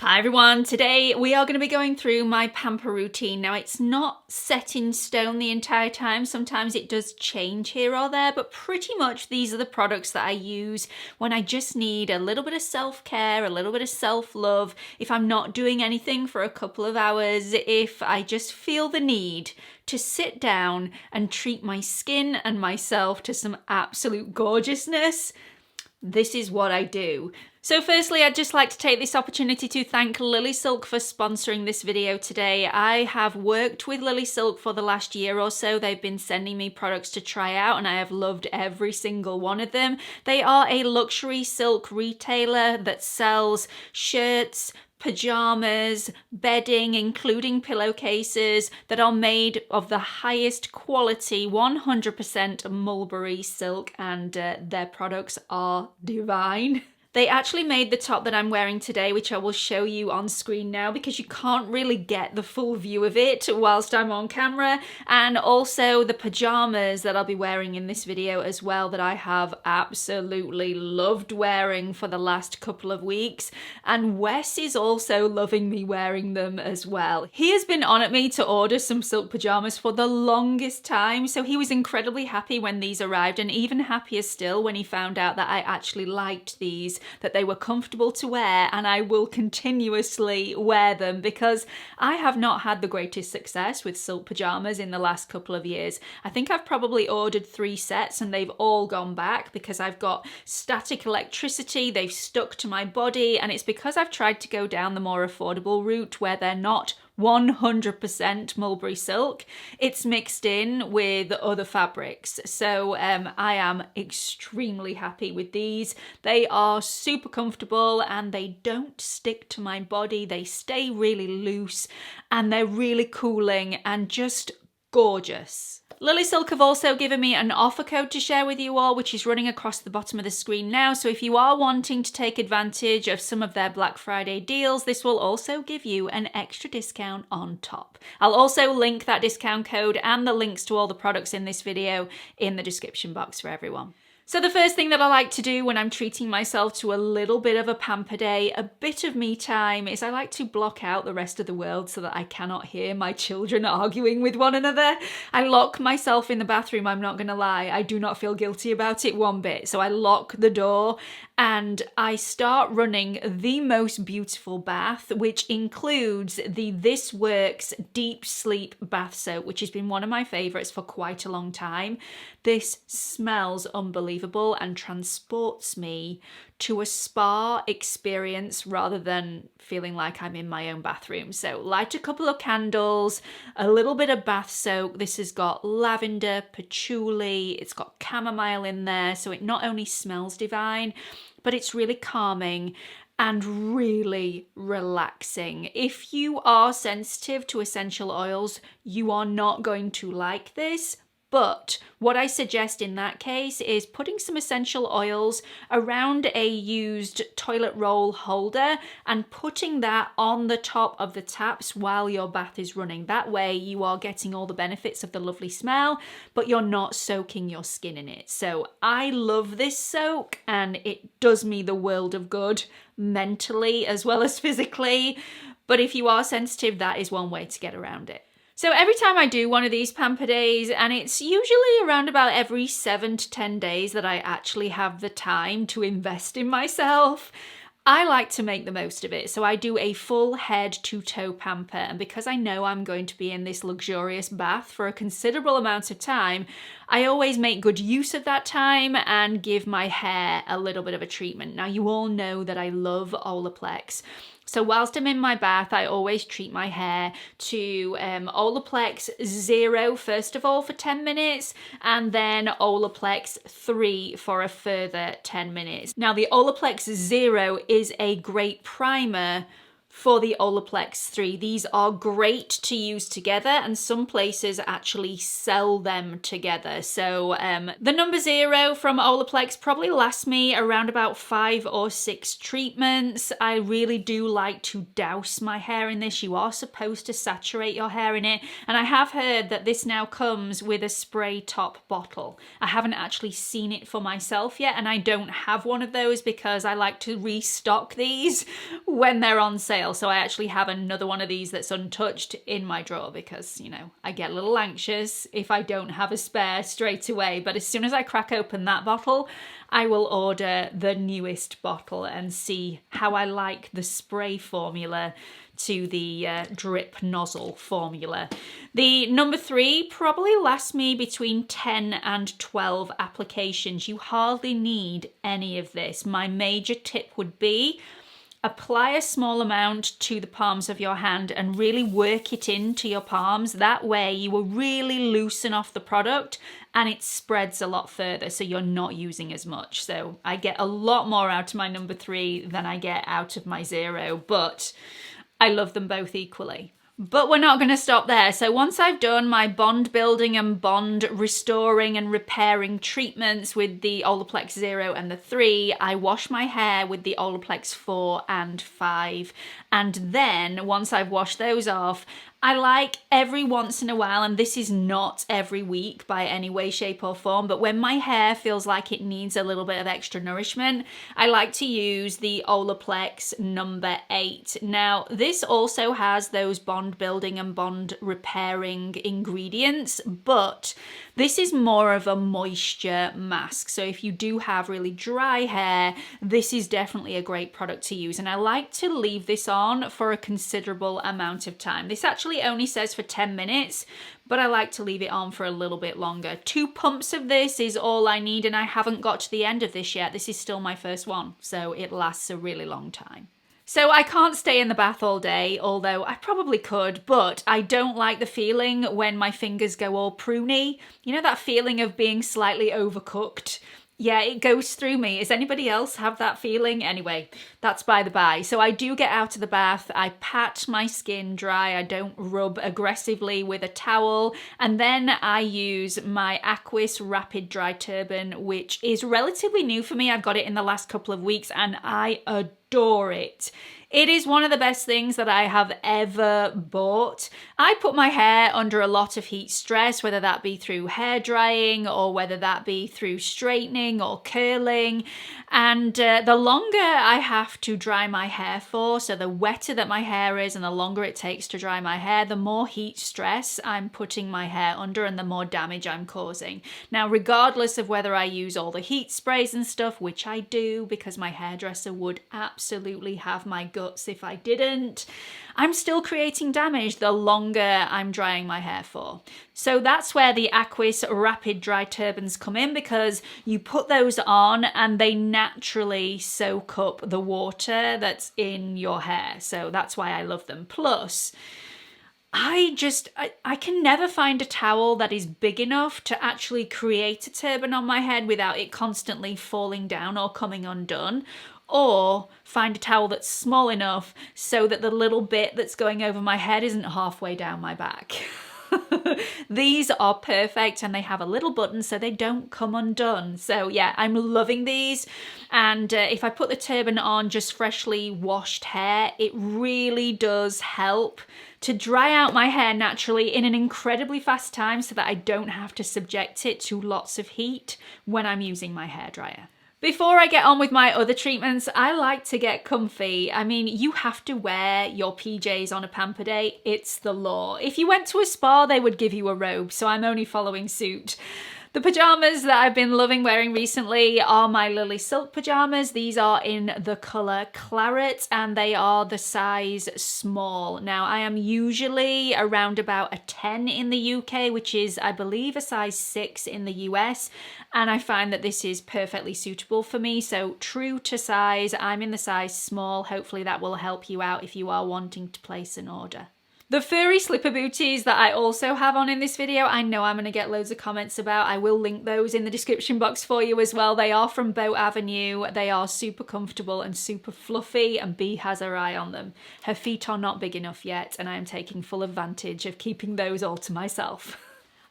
Hi everyone, today we are going to be going through my pamper routine. Now it's not set in stone the entire time, sometimes it does change here or there, but pretty much these are the products that I use when I just need a little bit of self-care, a little bit of self-love, if I'm not doing anything for a couple of hours, if I just feel the need to sit down and treat my skin and myself to some absolute gorgeousness. This is what I do. So firstly, I'd just like to take this opportunity to thank Lily Silk for sponsoring this video today. I have worked with Lily Silk for the last year or so. They've been sending me products to try out and I have loved every single one of them. They are a luxury silk retailer that sells shirts, pajamas, bedding, including pillowcases that are made of the highest quality 100% mulberry silk, and their products are divine. They actually made the top that I'm wearing today, which I will show you on screen now because you can't really get the full view of it whilst I'm on camera, and also the pajamas that I'll be wearing in this video as well that I have absolutely loved wearing for the last couple of weeks, and Wes is also loving me wearing them as well. He has been on at me to order some silk pajamas for the longest time, so he was incredibly happy when these arrived, and even happier still when he found out that I actually liked these, that they were comfortable to wear, and I will continuously wear them because I have not had the greatest success with silk pajamas in the last couple of years. I think I've probably ordered 3 sets and they've all gone back because I've got static electricity, they've stuck to my body, and it's because I've tried to go down the more affordable route where they're not 100% mulberry silk. It's mixed in with other fabrics. So I am extremely happy with these. They are super comfortable and they don't stick to my body. They stay really loose and they're really cooling and just gorgeous. Lily Silk have also given me an offer code to share with you all, which is running across the bottom of the screen now. So if you are wanting to take advantage of some of their Black Friday deals, this will also give you an extra discount on top. I'll also link that discount code and the links to all the products in this video in the description box for everyone. So the first thing that I like to do when I'm treating myself to a little bit of a pamper day, a bit of me time, is I like to block out the rest of the world so that I cannot hear my children arguing with one another. I lock myself in the bathroom, I'm not going to lie. I do not feel guilty about it one bit. So I lock the door and I start running the most beautiful bath, which includes the This Works Deep Sleep Bath Soap, which has been one of my favourites for quite a long time. This smells unbelievable and transports me to a spa experience rather than feeling like I'm in my own bathroom. So light a couple of candles, a little bit of bath soak. This has got lavender, patchouli, it's got chamomile in there. So it not only smells divine, but it's really calming and really relaxing. If you are sensitive to essential oils, you are not going to like this. But what I suggest in that case is putting some essential oils around a used toilet roll holder and putting that on the top of the taps while your bath is running. That way you are getting all the benefits of the lovely smell, but you're not soaking your skin in it. So I love this soak and it does me the world of good mentally as well as physically. But if you are sensitive, that is one way to get around it. So every time I do one of these pamper days, and it's usually around about every 7 to 10 days that I actually have the time to invest in myself, I like to make the most of it. So I do a full head to toe pamper, and because I know I'm going to be in this luxurious bath for a considerable amount of time, I always make good use of that time and give my hair a little bit of a treatment. Now you all know that I love Olaplex. So whilst I'm in my bath, I always treat my hair to Olaplex 0 first of all for 10 minutes and then Olaplex 3 for a further 10 minutes. Now the Olaplex 0 is a great primer for the Olaplex 3. These are great to use together and some places actually sell them together. So the number 0 from Olaplex probably lasts me around about 5 or 6 treatments. I really do like to douse my hair in this. You are supposed to saturate your hair in it, and I have heard that this now comes with a spray top bottle. I haven't actually seen it for myself yet, and I don't have one of those because I like to restock these when they're on sale. sale. So I actually have another one of these that's untouched in my drawer because, you know, I get a little anxious if I don't have a spare straight away. But as soon as I crack open that bottle, I will order the newest bottle and see how I like the spray formula to the drip nozzle formula. The number 3 probably lasts me between 10 and 12 applications. You hardly need any of this. My major tip would be apply a small amount to the palms of your hand and really work it into your palms. That way you will really loosen off the product and it spreads a lot further, so you're not using as much. So I get a lot more out of my number 3 than I get out of my 0, but I love them both equally. But we're not going to stop there. So once I've done my bond building and bond restoring and repairing treatments with the Olaplex 0 and the 3, I wash my hair with the Olaplex 4 and 5. And then once I've washed those off, I like every once in a while, and this is not every week by any way, shape or form, but when my hair feels like it needs a little bit of extra nourishment, I like to use the Olaplex number 8. Now, this also has those bond building and bond repairing ingredients, but this is more of a moisture mask. So if you do have really dry hair, this is definitely a great product to use. And I like to leave this on for a considerable amount of time. This actually only says for 10 minutes, but I like to leave it on for a little bit longer. 2 pumps of this is all I need, and I haven't got to the end of this yet. This is still my first one, so it lasts a really long time. So I can't stay in the bath all day, although I probably could, but I don't like the feeling when my fingers go all pruny. You know that feeling of being slightly overcooked? Yeah, it goes through me. Does anybody else have that feeling? Anyway, that's by the by. So I do get out of the bath, I pat my skin dry, I don't rub aggressively with a towel, and then I use my Aquis Rapid Dry Turban, which is relatively new for me. I've got it in the last couple of weeks and I adore it. It is one of the best things that I have ever bought. I put my hair under a lot of heat stress, whether that be through hair drying or whether that be through straightening or curling. And the longer I have to dry my hair for, so the wetter that my hair is and the longer it takes to dry my hair, the more heat stress I'm putting my hair under and the more damage I'm causing. Now, regardless of whether I use all the heat sprays and stuff, which I do because my hairdresser would absolutely have my guts if I didn't, I'm still creating damage the longer I'm drying my hair for. So that's where the Aquis Rapid Dry Turbans come in, because you put those on and they naturally soak up the water that's in your hair. So that's why I love them. Plus, I can never find a towel that is big enough to actually create a turban on my head without it constantly falling down or coming undone. Or find a towel that's small enough so that the little bit that's going over my head isn't halfway down my back. These are perfect, and they have a little button so they don't come undone. So yeah, I'm loving these. And if I put the turban on just freshly washed hair, it really does help to dry out my hair naturally in an incredibly fast time so that I don't have to subject it to lots of heat when I'm using my hairdryer. Before I get on with my other treatments, I like to get comfy. I mean, you have to wear your PJs on a Pamper day. It's the law. If you went to a spa, they would give you a robe, so I'm only following suit. The pajamas that I've been loving wearing recently are my Lily Silk pajamas. These are in the colour Claret and they are the size small. Now, I am usually around about a 10 in the UK, which is, I believe, a size 6 in the US. And I find that this is perfectly suitable for me. So true to size, I'm in the size small. Hopefully that will help you out if you are wanting to place an order. The furry slipper booties that I also have on in this video, I know I'm going to get loads of comments about. I will link those in the description box for you as well. They are from Boat Avenue. They are super comfortable and super fluffy, and Bee has her eye on them. Her feet are not big enough yet, and I am taking full advantage of keeping those all to myself.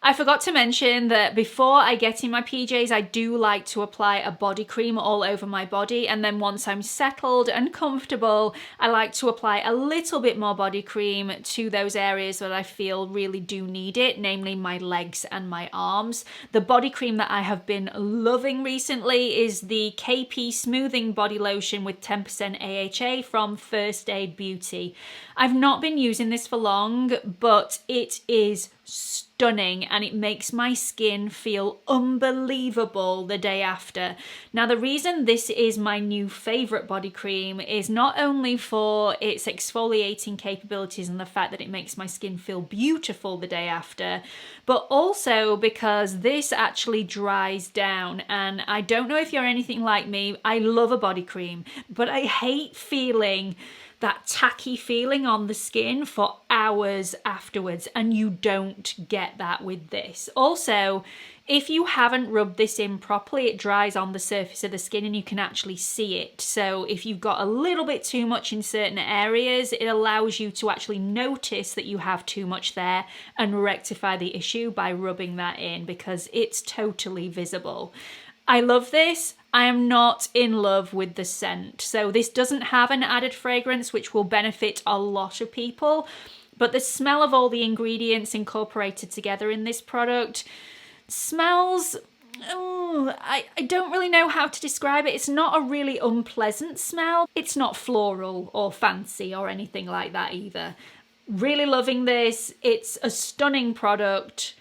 I forgot to mention that before I get in my PJs, I do like to apply a body cream all over my body, and then once I'm settled and comfortable, I like to apply a little bit more body cream to those areas that I feel really do need it, namely my legs and my arms. The body cream that I have been loving recently is the KP Smoothing Body Lotion with 10% AHA from First Aid Beauty. I've not been using this for long, but it is stunning and it makes my skin feel unbelievable the day after. Now, the reason this is my new favorite body cream is not only for its exfoliating capabilities and the fact that it makes my skin feel beautiful the day after, but also because this actually dries down. And I don't know if you're anything like me, I love a body cream, but I hate feeling that tacky feeling on the skin for hours afterwards, and you don't get that with this. Also, if you haven't rubbed this in properly, it dries on the surface of the skin and you can actually see it. So if you've got a little bit too much in certain areas, it allows you to actually notice that you have too much there and rectify the issue by rubbing that in, because it's totally visible. I love this. I am not in love with the scent. So this doesn't have an added fragrance, which will benefit a lot of people. But the smell of all the ingredients incorporated together in this product smells... I don't really know how to describe it. It's not a really unpleasant smell. It's not floral or fancy or anything like that either. Really loving this. It's a stunning product.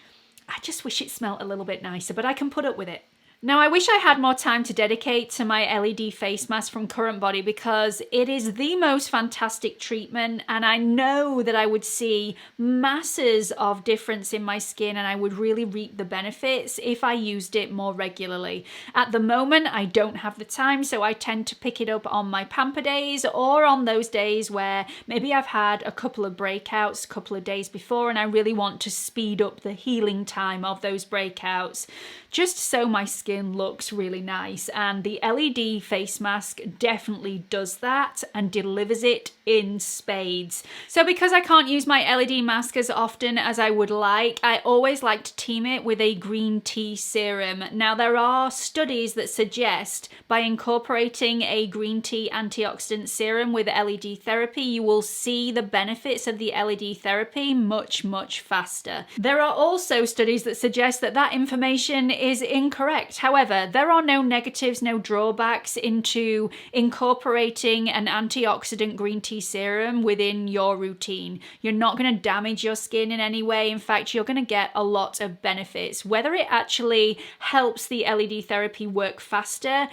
I just wish it smelled a little bit nicer, but I can put up with it. Now, I wish I had more time to dedicate to my LED face mask from Current Body, because it is the most fantastic treatment, and I know that I would see masses of difference in my skin and I would really reap the benefits if I used it more regularly. At the moment, I don't have the time, so I tend to pick it up on my Pamper days or on those days where maybe I've had a couple of breakouts a couple of days before and I really want to speed up the healing time of those breakouts, just so my skin looks really nice. And the LED face mask definitely does that and delivers it in spades. So because I can't use my LED mask as often as I would like, I always like to team it with a green tea serum. Now, there are studies that suggest by incorporating a green tea antioxidant serum with LED therapy, you will see the benefits of the LED therapy much, much faster. There are also studies that suggest that that information is incorrect. However, there are no negatives, no drawbacks into incorporating an antioxidant green tea serum within your routine. You're not going to damage your skin in any way. In fact, you're going to get a lot of benefits. Whether it actually helps the LED therapy work faster,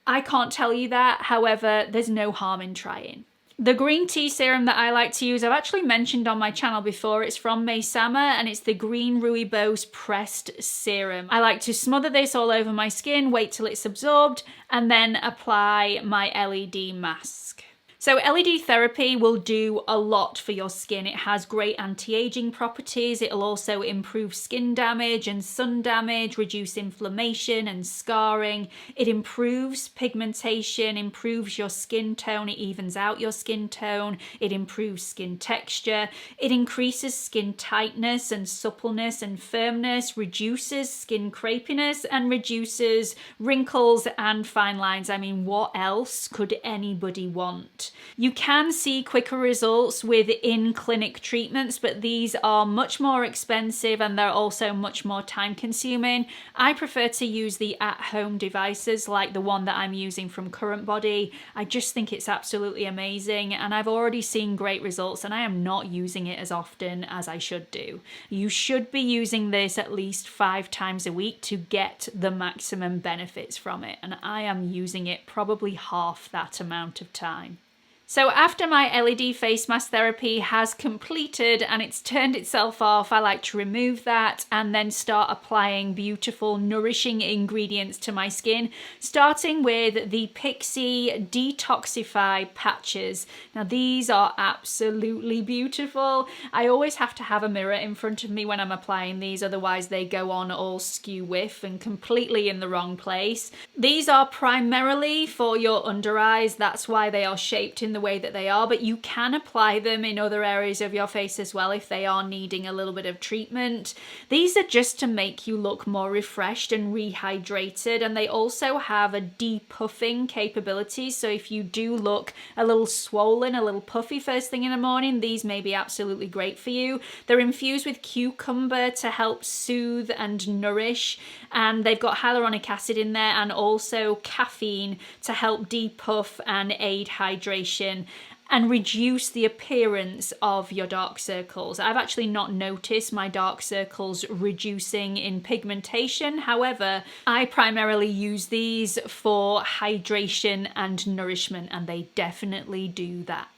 I can't tell you that. However, there's no harm in trying. The green tea serum that I like to use, I've actually mentioned on my channel before. It's from Maysama and it's the Green Rooibos Pressed Serum. I like to smother this all over my skin, wait till it's absorbed, and then apply my LED mask. So LED therapy will do a lot for your skin. It has great anti-aging properties. It'll also improve skin damage and sun damage, reduce inflammation and scarring. It improves pigmentation, improves your skin tone. It evens out your skin tone. It improves skin texture. It increases skin tightness and suppleness and firmness, reduces skin crepiness, and reduces wrinkles and fine lines. I mean, what else could anybody want? You can see quicker results with in-clinic treatments, but these are much more expensive and they're also much more time-consuming. I prefer to use the at-home devices like the one that I'm using from Current Body. I just think it's absolutely amazing and I've already seen great results, and I am not using it as often as I should do. You should be using this at least 5 times a week to get the maximum benefits from it, and I am using it probably half that amount of time. So after my LED face mask therapy has completed and it's turned itself off, I like to remove that and then start applying beautiful, nourishing ingredients to my skin, starting with the Pixie Detoxify patches. Now these are absolutely beautiful. I always have to have a mirror in front of me when I'm applying these, otherwise they go on all skew whiff and completely in the wrong place. These are primarily for your under eyes, that's why they are shaped in the the way that they are, but you can apply them in other areas of your face as well if they are needing a little bit of treatment. These are just to make you look more refreshed and rehydrated, and they also have a depuffing capability. So if you do look a little swollen, a little puffy first thing in the morning, these may be absolutely great for you. They're infused with cucumber to help soothe and nourish, and they've got hyaluronic acid in there and also caffeine to help depuff and aid hydration and reduce the appearance of your dark circles. I've actually not noticed my dark circles reducing in pigmentation. However, I primarily use these for hydration and nourishment, and they definitely do that.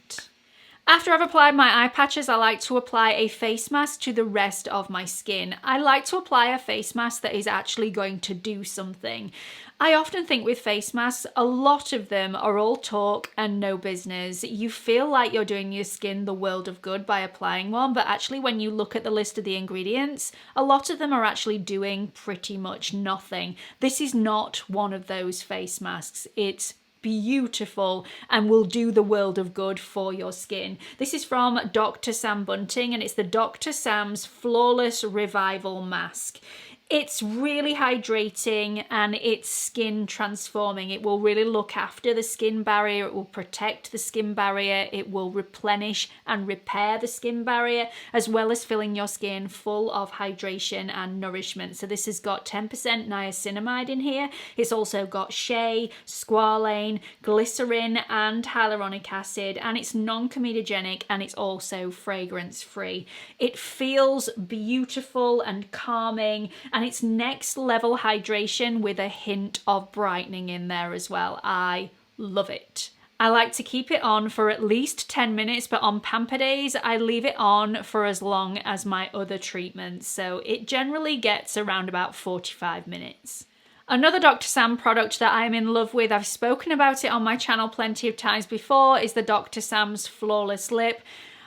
After I've applied my eye patches, I like to apply a face mask to the rest of my skin. I like to apply a face mask that is actually going to do something. I often think with face masks, a lot of them are all talk and no business. You feel like you're doing your skin the world of good by applying one, but actually when you look at the list of the ingredients, a lot of them are actually doing pretty much nothing. This is not one of those face masks. It's beautiful and will do the world of good for your skin. This is from Dr. Sam Bunting, and it's the Dr. Sam's Flawless Revival Mask. It's really hydrating and it's skin transforming. It will really look after the skin barrier. It will protect the skin barrier. It will replenish and repair the skin barrier, as well as filling your skin full of hydration and nourishment. So this has got 10% niacinamide in here. It's also got shea, squalane, glycerin and hyaluronic acid, and it's non-comedogenic and it's also fragrance free. It feels beautiful and calming, and it's next level hydration with a hint of brightening in there as well. I love it. I like to keep it on for at least 10 minutes, but on Pamper days, I leave it on for as long as my other treatments. So it generally gets around about 45 minutes. Another Dr. Sam product that I'm in love with, I've spoken about it on my channel plenty of times before, is the Dr. Sam's Flawless Lip.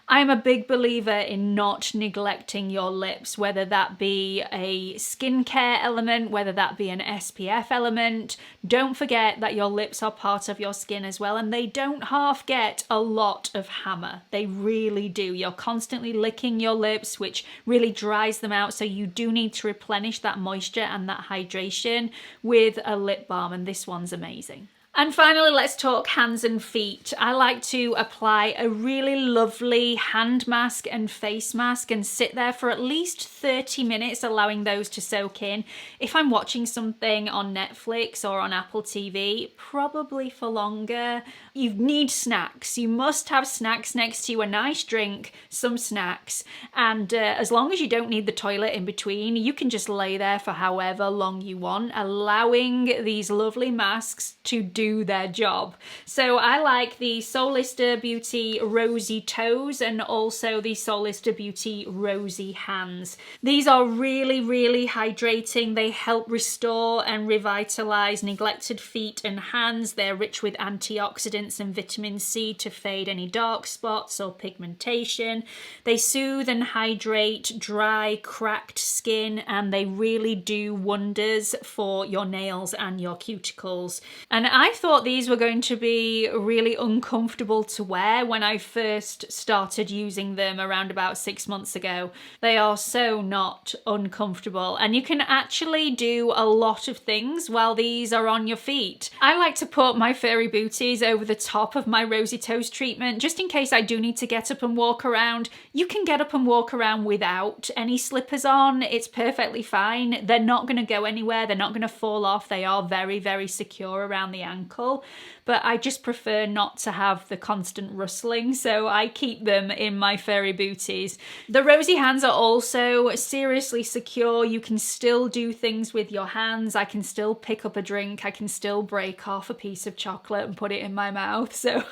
I'm a big believer in not neglecting your lips, whether that be a skincare element, whether that be an SPF element. Don't forget that your lips are part of your skin as well, and they don't half get a lot of hammer. They really do. You're constantly licking your lips, which really dries them out, so you do need to replenish that moisture and that hydration with a lip balm, and this one's amazing. And finally, let's talk hands and feet. I like to apply a really lovely hand mask and face mask and sit there for at least 30 minutes, allowing those to soak in. If I'm watching something on Netflix or on Apple TV, probably for longer. You need snacks. You must have snacks next to you, a nice drink, some snacks. And as long as you don't need the toilet in between, you can just lay there for however long you want, allowing these lovely masks to do their job. So I like the Solista Beauty Rosy Toes and also the Solista Beauty Rosy Hands. These are really, really hydrating. They help restore and revitalize neglected feet and hands. They're rich with antioxidants and vitamin C to fade any dark spots or pigmentation. They soothe and hydrate dry, cracked skin, and they really do wonders for your nails and your cuticles. And I thought these were going to be really uncomfortable to wear when I first started using them around about 6 months ago. They are so not uncomfortable, and you can actually do a lot of things while these are on your feet. I like to put my furry booties over the top of my Rosy Toes treatment just in case I do need to get up and walk around. You can get up and walk around without any slippers on. It's perfectly fine. They're not going to go anywhere. They're not going to fall off. They are very, very secure around the ankle, but I just prefer not to have the constant rustling, so I keep them in my furry booties. The Rosy Hands are also seriously secure. You can still do things with your hands. I can still pick up a drink. I can still break off a piece of chocolate and put it in my mouth. So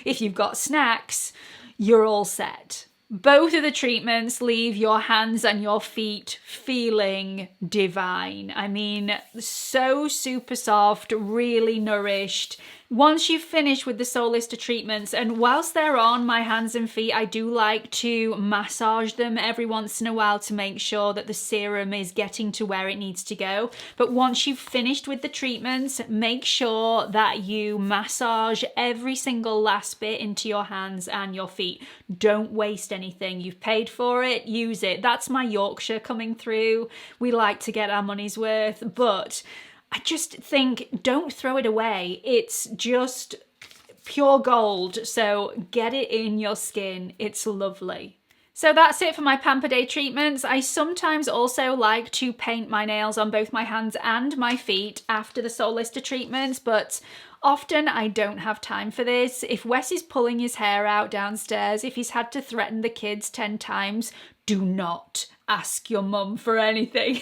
if you've got snacks, you're all set. Both of the treatments leave your hands and your feet feeling divine. I mean, so super soft, really nourished, Once you've finished with the Solista treatments, and whilst they're on my hands and feet, I do like to massage them every once in a while to make sure that the serum is getting to where it needs to go. But once you've finished with the treatments, make sure that you massage every single last bit into your hands and your feet. Don't waste anything. You've paid for it, use it. That's my Yorkshire coming through. We like to get our money's worth, but I just think don't throw it away. It's just pure gold. So get it in your skin. It's lovely. So that's it for my Pamper Day treatments. I sometimes also like to paint my nails on both my hands and my feet after the Solista treatments, but often I don't have time for this. If Wes is pulling his hair out downstairs, if he's had to threaten the kids 10 times, do not ask your mum for anything.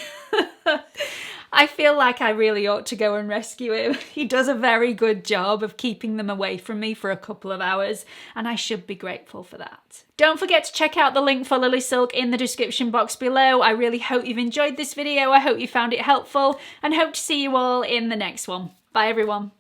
I feel like I really ought to go and rescue him. He does a very good job of keeping them away from me for a couple of hours, and I should be grateful for that. Don't forget to check out the link for Lily Silk in the description box below. I really hope you've enjoyed this video. I hope you found it helpful, and hope to see you all in the next one. Bye everyone.